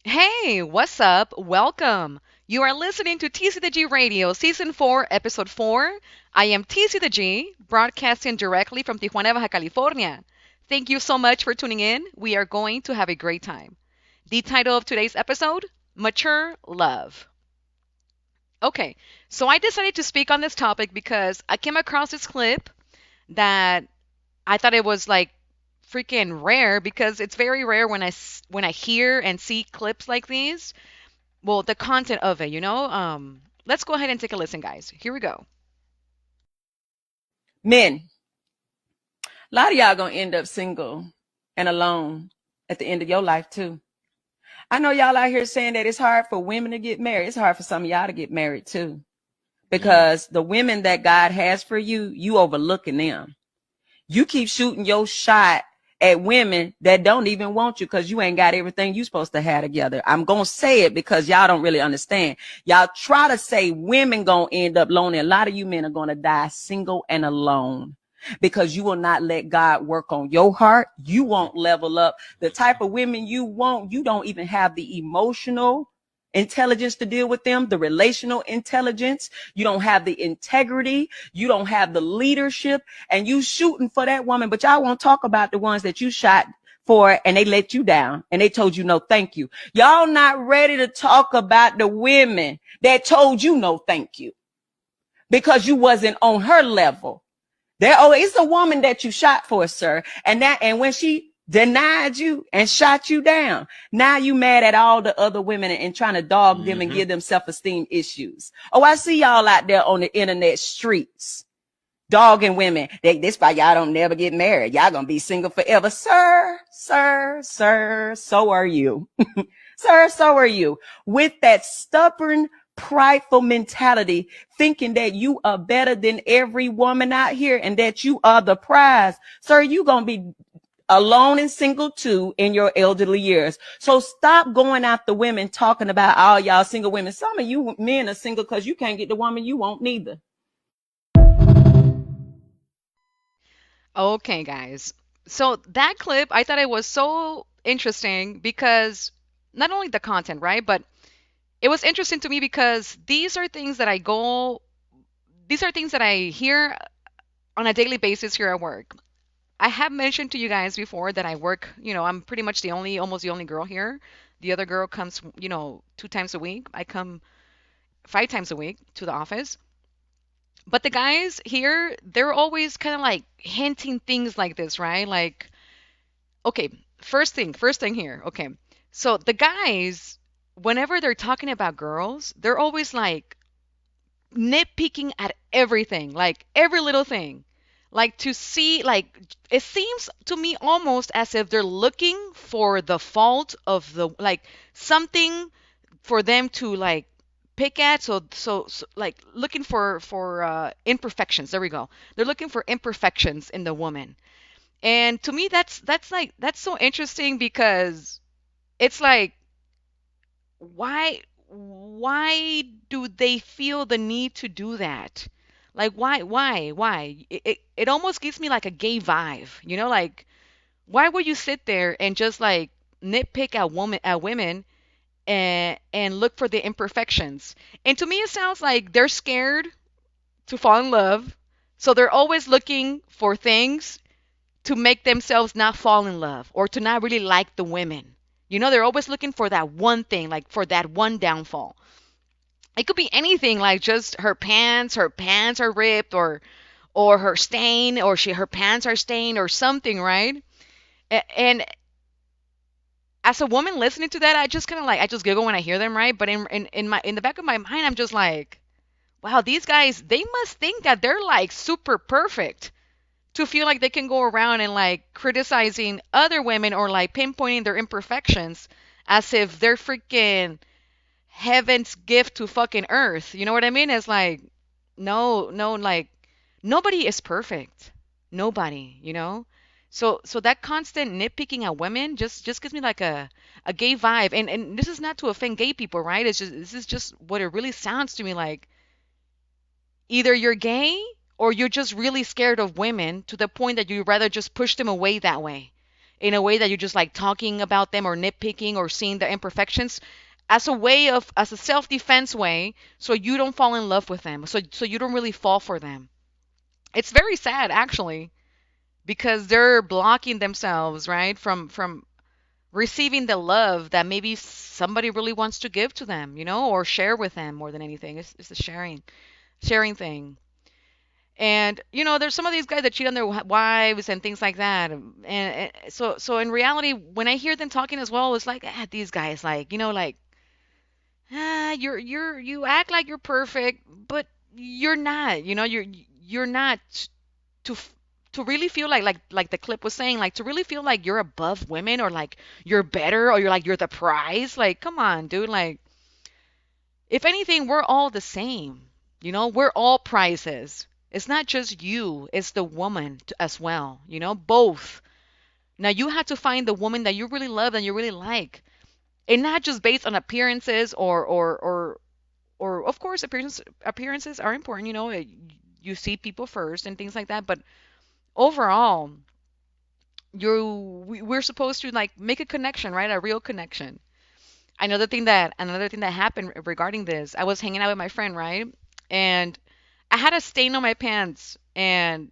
Hey, what's up? Welcome. You are listening to TC the G Radio, Season 4, Episode 4. I am TC the G, broadcasting directly from Tijuana, Baja California. Thank you so much for tuning in. We are going to have a great time. The title of today's episode: Mature Love. Okay, so I decided to speak on this topic because I came across this clip that I thought it was like freaking rare because it's very rare when I hear and see clips like these. Well, the content of it, let's go ahead and take a listen, guys. Here we go. Men, a lot of y'all gonna end up single and alone at the end of your life too. I know y'all out here saying that it's hard for women to get married. It's hard for some of y'all to get married too. Because the women that God has for you, you overlooking them. You keep shooting your shot at women that don't even want you because you ain't got everything you supposed to have together. I'm gonna say it because y'all don't really understand. Y'all try to say women gonna end up lonely. A lot of you men are gonna die single and alone because you will not let God work on your heart. You won't level up. The type of women you want, you don't even have the emotional intelligence to deal with them, the relational intelligence. You don't have the integrity. You don't have the leadership, and you shooting for that woman. But y'all won't talk about the ones that you shot for and they let you down and they told you no thank you. Y'all not ready to talk about the women that told you no thank you because you wasn't on her level. It's a woman that you shot for, sir. And when she denied you and shot you down, now you mad at all the other women and trying to dog them and give them self-esteem issues. Oh, I see y'all out there on the internet streets dogging women. This why y'all don't never get married. Y'all gonna be single forever. Sir, so are you. Sir, so are you. With that stubborn, prideful mentality, thinking that you are better than every woman out here and that you are the prize. Sir, you gonna be alone and single too in your elderly years. So stop going after women talking about all y'all single women. Some of you men are single because you can't get the woman you want neither. Okay, guys. So that clip, I thought it was so interesting because not only the content, right? But it was interesting to me because these are things that I hear on a daily basis here at work. I have mentioned to you guys before that I work, I'm pretty much almost the only girl here. The other girl comes, 2 times a week. I come 5 times a week to the office. But the guys here, they're always kind of like hinting things like this, right? Like, okay, first thing here. Okay. So the guys, whenever they're talking about girls, they're always like nitpicking at everything, like every little thing. Like to see, like, it seems to me almost as if they're looking for the fault of the, like, something for them to like pick at. So like looking for imperfections. There we go. They're looking for imperfections in the woman. And to me that's so interesting because it's like why do they feel the need to do that? Like why? It almost gives me like a gay vibe, like why would you sit there and just like nitpick at women and look for the imperfections? And to me it sounds like they're scared to fall in love, so they're always looking for things to make themselves not fall in love or to not really like the women. They're always looking for that one thing, like for that one downfall. It could be anything, like just her pants are ripped, or her stain, or her pants are stained or something, right? And as a woman listening to that, I just kind of like I just giggle when I hear them, right? But in the back of my mind, I'm just like, wow, these guys, they must think that they're like super perfect to feel like they can go around and like criticizing other women or like pinpointing their imperfections as if they're freaking heaven's gift to fucking earth. You know what I mean? It's like, no, no, like nobody is perfect. Nobody. So that constant nitpicking at women just gives me like a gay vibe. And this is not to offend gay people, right? This is just what it really sounds to me like. Either you're gay or you're just really scared of women to the point that you'd rather just push them away that way. in a way that you're just like talking about them or nitpicking or seeing their imperfections as a way of as a self-defense way so you don't fall in love with them. So you don't really fall for them. It's very sad actually because they're blocking themselves, right, from receiving the love that maybe somebody really wants to give to them, or share with them more than anything. It's a sharing thing. And there's some of these guys that cheat on their wives and things like that. And so in reality, when I hear them talking as well, it's like these guys, like like you act like you're perfect, but you're not. You're not to to really feel like the clip was saying, like to really feel like you're above women or like you're better or you're the prize. Like, come on, dude. Like, if anything, we're all the same. We're all prizes. It's not just you, it's the woman as well, both. Now you have to find the woman that you really love and you really like. And not just based on appearances or of course appearances are important, you see people first and things like that, but overall, we're supposed to like make a connection, right? A real connection. Another thing that happened regarding this, I was hanging out with my friend, right? And I had a stain on my pants, and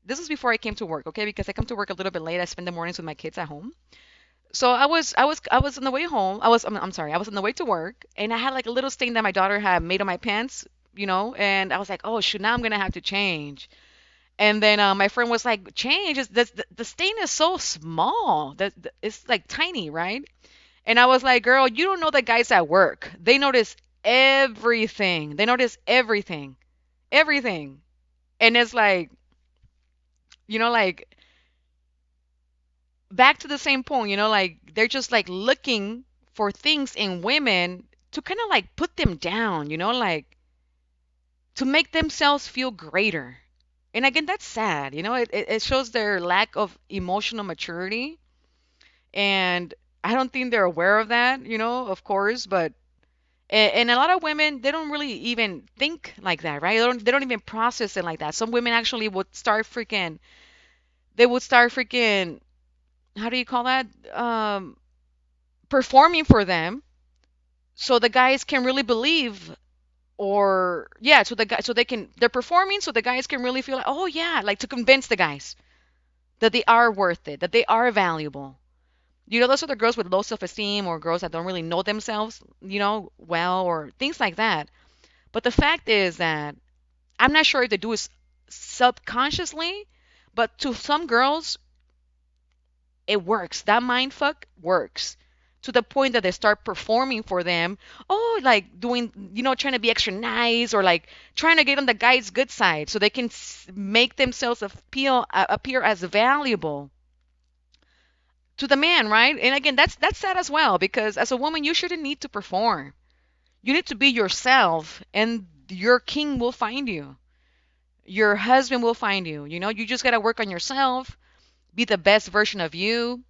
this was before I came to work, okay? Because I come to work a little bit late. I spend the mornings with my kids at home. So I was on the way home. I'm sorry. I was on the way to work, and I had like a little stain that my daughter had made on my pants, and I was like, oh shoot, now I'm gonna have to change. And then my friend was like, change? The stain is so small. It's like tiny, right? And I was like, girl, you don't know the guys at work. They notice everything. They notice everything. Everything. And it's like, like back to the same point, like they're just like looking for things in women to kind of like put them down, like to make themselves feel greater. And again, that's sad. It shows their lack of emotional maturity. And I don't think they're aware of that, of course, but and a lot of women, they don't really even think like that, right? They don't even process it like that. Some women actually would start freaking, how do you call that? Performing for them so the guys can really believe, or yeah, so the guy so they're performing so the guys can really feel like, oh yeah, like to convince the guys that they are worth it, that they are valuable. Those are the girls with low self-esteem or girls that don't really know themselves, well, or things like that. But the fact is that I'm not sure if they do it subconsciously, but to some girls, it works. That mind fuck works to the point that they start performing for them. Oh, like doing, trying to be extra nice or like trying to get on the guy's good side so they can make themselves appear as valuable to the man, right? And again, that's sad as well because as a woman, you shouldn't need to perform. You need to be yourself, and your king will find you. Your husband will find you. You just gotta work on yourself, be the best version of you.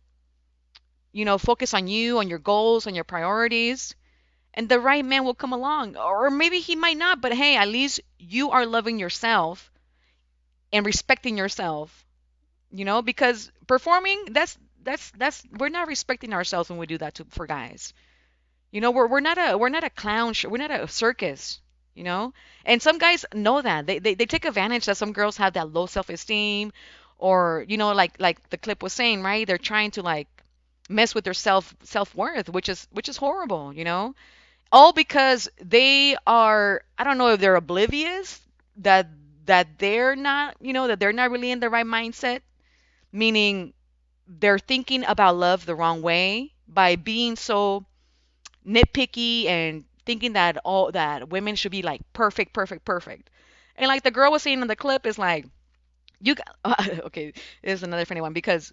Focus on you, on your goals, on your priorities, and the right man will come along. Or maybe he might not, but hey, at least you are loving yourself and respecting yourself. Because performing, that's we're not respecting ourselves when we do that for guys. We're not a clown show. We're not a circus. You know, and some guys know that they take advantage that some girls have that low self-esteem, or like the clip was saying, right? They're trying to like mess with their self-worth, which is horrible. All because they are, I don't know if they're oblivious that they're not, that they're not really in the right mindset, meaning they're thinking about love the wrong way by being so nitpicky and thinking that all that women should be like perfect, perfect, perfect. And like the girl was saying in the clip is like, you got, okay, this is another funny one because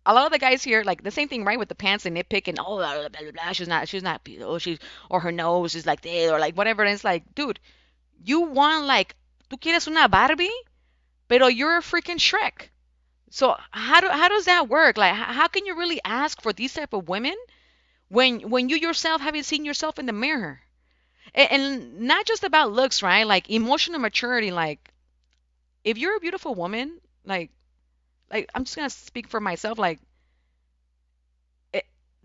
a lot of the guys here like the same thing, right, with the pants and nitpick and oh blah, blah, blah, blah, she's not oh she's, or her nose is like this or like whatever. And it's like, dude, you want like, tú quieres una Barbie, pero you're a freaking Shrek. So how does that work? Like how can you really ask for these type of women when you yourself haven't seen yourself in the mirror? And not just about looks, right? Like emotional maturity. Like if you're a beautiful woman, like I'm just gonna speak for myself. Like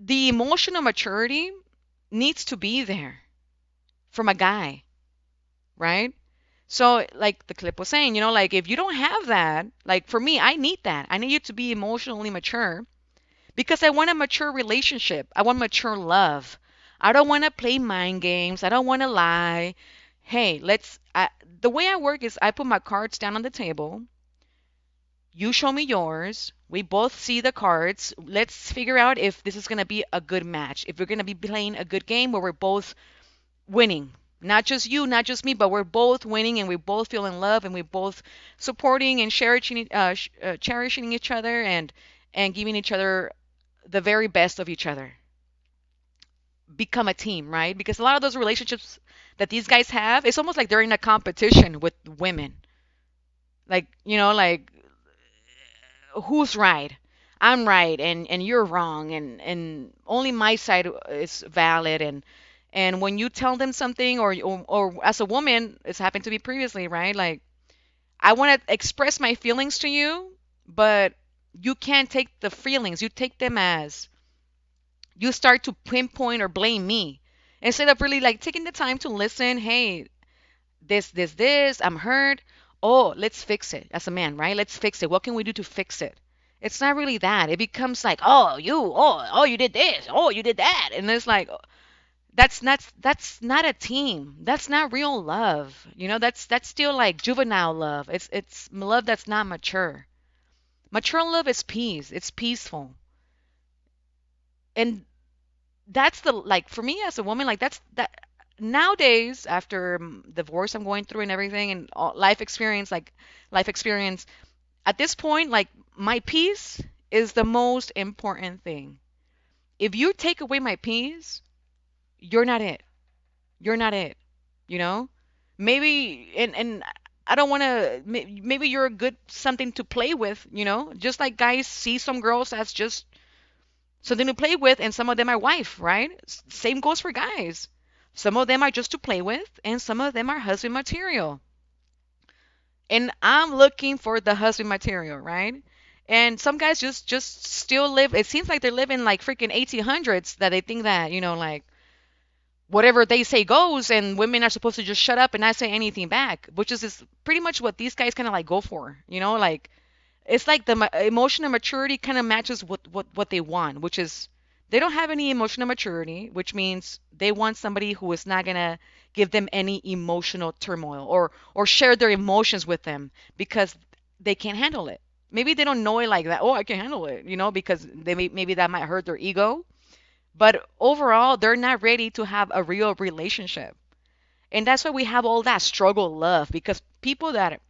the emotional maturity needs to be there from a guy, right? So, like the clip was saying, like if you don't have that, like for me, I need that. I need you to be emotionally mature because I want a mature relationship. I want mature love. I don't want to play mind games. I don't want to lie. Hey, the way I work is I put my cards down on the table. You show me yours. We both see the cards. Let's figure out if this is going to be a good match. If we're going to be playing a good game where we're both winning. Not just you, not just me, but we're both winning and we both feel in love and we're both supporting and cherishing each other and giving each other the very best of each other. Become a team, right? Because a lot of those relationships that these guys have, it's almost like they're in a competition with women. Like, like who's right? I'm right and you're wrong and only my side is valid and when you tell them something or as a woman, it's happened to me previously, right? Like I want to express my feelings to you, but you can't take the feelings. You take them as you start to pinpoint or blame me instead of really like taking the time to listen. Hey, this, I'm hurt. Oh, let's fix it as a man, right? Let's fix it. What can we do to fix it? It's not really that. It becomes like, oh, you did this. Oh, you did that. And it's like, that's not a team. That's not real love. That's still like juvenile love. It's love that's not mature. Mature love is peace. It's peaceful. And that's the like for me as a woman, like that's that nowadays after divorce I'm going through and everything and all, life experience at this point, like my peace is the most important thing. If you take away my peace, you're not it. You're not it. You know? Maybe and I don't want to maybe you're a good something to play with, Just like guys see some girls as just something to play with and some of them are wife, right? Same goes for guys. Some of them are just to play with and some of them are husband material. And I'm looking for the husband material, right? And some guys just still live. It seems like they're living like freaking 1800s that they think that like whatever they say goes, and women are supposed to just shut up and not say anything back, which is pretty much what these guys kind of like go for, like it's like the emotional maturity kind of matches what they want, which is they don't have any emotional maturity, which means they want somebody who is not gonna give them any emotional turmoil or share their emotions with them because they can't handle it. Maybe they don't know it like that. Oh, I can handle it, because maybe that might hurt their ego. But overall, they're not ready to have a real relationship, and that's why we have all that struggle love because people that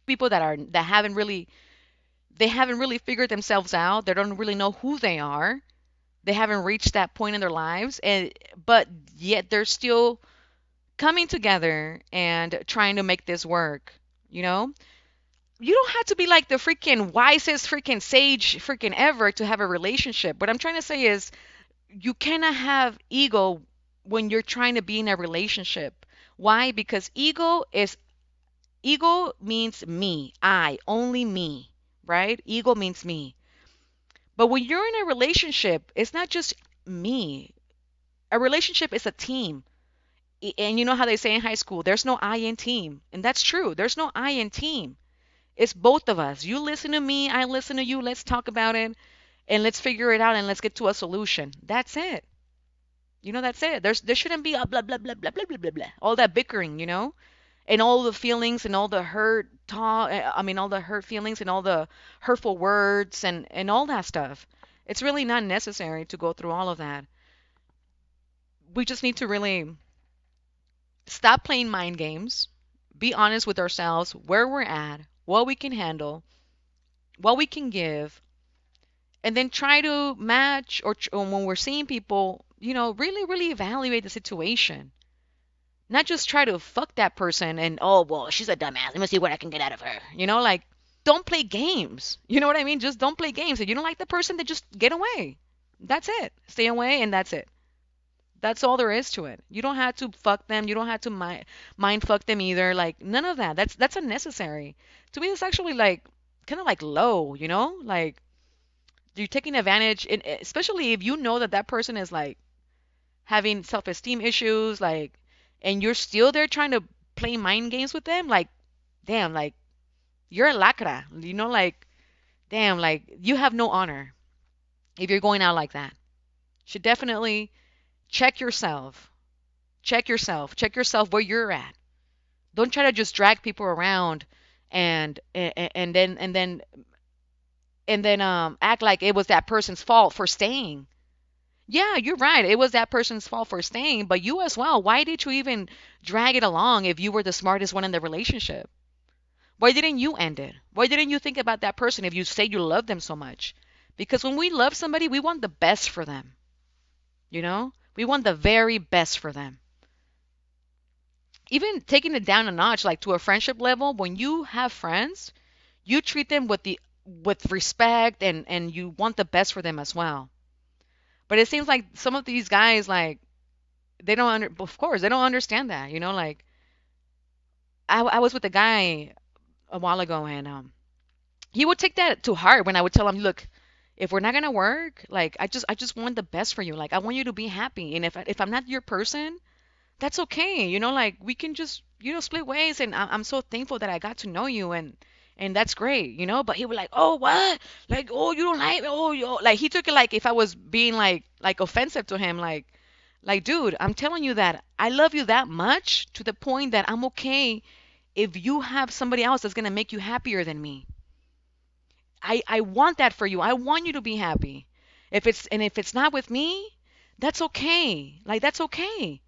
haven't really figured themselves out. They don't really know who they are. They haven't reached that point in their lives, and but yet they're still coming together and trying to make this work. You know, you don't have to be like the freaking wisest freaking sage freaking ever to have a relationship. What I'm trying to say is you cannot have ego when you're trying to be in a relationship. Why? Because ego means me, I, only me, right? Ego means me. But when you're in a relationship, it's not just me. A relationship is a team. And you know how they say in high school, there's no I in team. And that's true. There's no I in team. It's both of us. You listen to me, I listen to you. Let's talk about it and let's figure it out and let's get to a solution. That's it. That's it. There shouldn't be a blah blah blah blah blah blah blah blah. All that bickering, and all the feelings and all the hurt talk. I mean, all the hurt feelings and all the hurtful words and all that stuff. It's really not necessary to go through all of that. We just need to really stop playing mind games, be honest with ourselves, where we're at, what we can handle, what we can give, and then try to match or when we're seeing people, really, really evaluate the situation. Not just try to fuck that person and, oh, well, she's a dumbass. Let me see what I can get out of her. Like, don't play games. You know what I mean? Just don't play games. If you don't like the person, then just get away. That's it. Stay away, and that's it. That's all there is to it. You don't have to fuck them. You don't have to mind fuck them either. Like, none of that. That's unnecessary. To me, it's actually like kind of like low, like You're taking advantage, especially if you know that that person is like having self-esteem issues, like, and you're still there trying to play mind games with them. Like, damn, like you're a lacra, like, damn, like you have no honor if you're going out like that. Should definitely check yourself. Check yourself. Check yourself where you're at. Don't try to just drag people around and then act like it was that person's fault for staying. Yeah, you're right. It was that person's fault for staying, but you as well. Why did you even drag it along if you were the smartest one in the relationship? Why didn't you end it? Why didn't you think about that person if you say you love them so much? Because when we love somebody, we want the best for them. You know? We want the very best for them. Even taking it down a notch, like to a friendship level, when you have friends, you treat them with respect and you want the best for them as well. But it seems like some of these guys, like, they don't of course they don't understand that, like I was with a guy a while ago, and he would take that to heart when I would tell him, look, if we're not gonna work, like I just want the best for you, like I want you to be happy, and if I'm not your person, that's okay. Like we can just, split ways. And I'm so thankful that I got to know you, and that's great, But he was like, oh, what? Like, oh, you don't like me? Oh, like he took it like if I was being like offensive to him, like, dude, I'm telling you that I love you that much to the point that I'm okay if you have somebody else that's gonna make you happier than me. I want that for you. I want you to be happy. If it's not with me, that's okay. Like that's okay.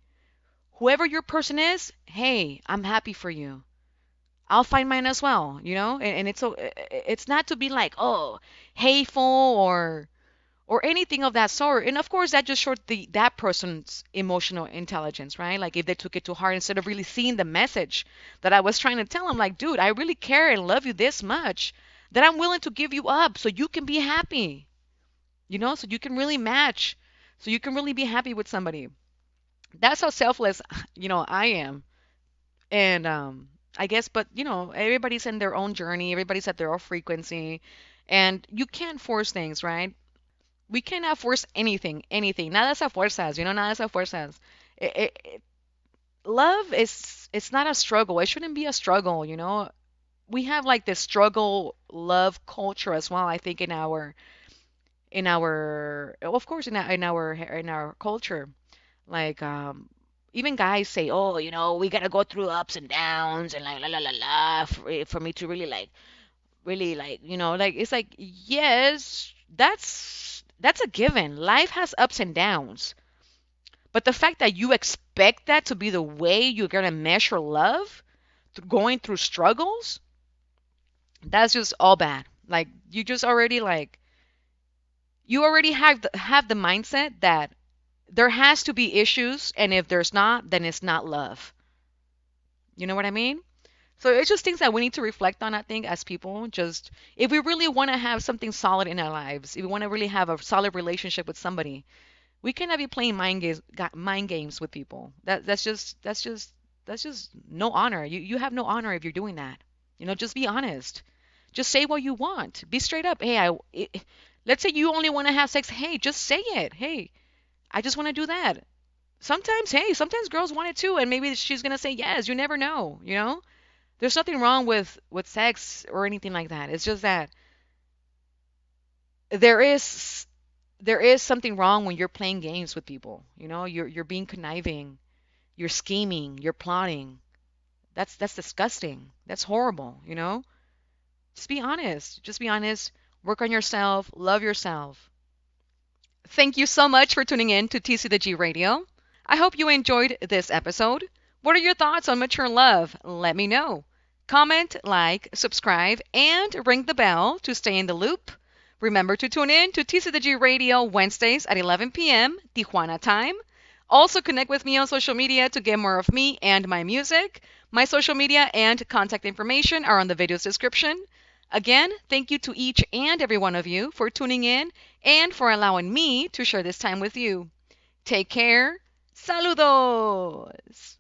Whoever your person is, hey, I'm happy for you. I'll find mine as well, and it's not to be like, oh, hateful or anything of that sort. And of course, that just showed that person's emotional intelligence, right? Like if they took it to heart instead of really seeing the message that I was trying to tell them, like, dude, I really care and love you this much that I'm willing to give you up so you can be happy, so you can really match, so you can really be happy with somebody. That's how selfless, I am. And I guess, but everybody's in their own journey, everybody's at their own frequency, and you can't force things, right? We cannot force anything. Nada es a fuerzas, nada es a fuerzas. Love is, it's not a struggle. It shouldn't be a struggle. We have like this struggle love culture as well, I think, in our of course in our culture. Like even guys say, oh, we gotta go through ups and downs and like la la la la for me to really like, like it's like, yes, that's a given. Life has ups and downs. But the fact that you expect that to be the way you're going to measure love, going through struggles, that's just all bad. Like you just already like you already have the mindset that there has to be issues, and if there's not, then it's not love. You know what I mean? So it's just things that we need to reflect on, I think, as people. Just if we really want to have something solid in our lives, if we want to really have a solid relationship with somebody, we cannot be playing mind games with people. That's just no honor. You have no honor if you're doing that. Just be honest. Just say what you want. Be straight up. Hey, let's say you only want to have sex. Hey, just say it. Hey, I just want to do that. Sometimes girls want it too, and maybe she's gonna say yes. You never know. There's nothing wrong with sex or anything like that. It's just that there is there is something wrong when you're playing games with people. You're being conniving, you're scheming, you're plotting. That's disgusting. That's horrible. Just be honest. Just be honest. Work on yourself. Love yourself. Thank you so much for tuning in to TC the G Radio. I hope you enjoyed this episode. What are your thoughts on mature love? Let me know. Comment, like, subscribe, and ring the bell to stay in the loop. Remember to tune in to TC the G Radio Wednesdays at 11 p.m. Tijuana time. Also connect with me on social media to get more of me and my music. My social media and contact information are on the video's description. Again, thank you to each and every one of you for tuning in and for allowing me to share this time with you. Take care. Saludos.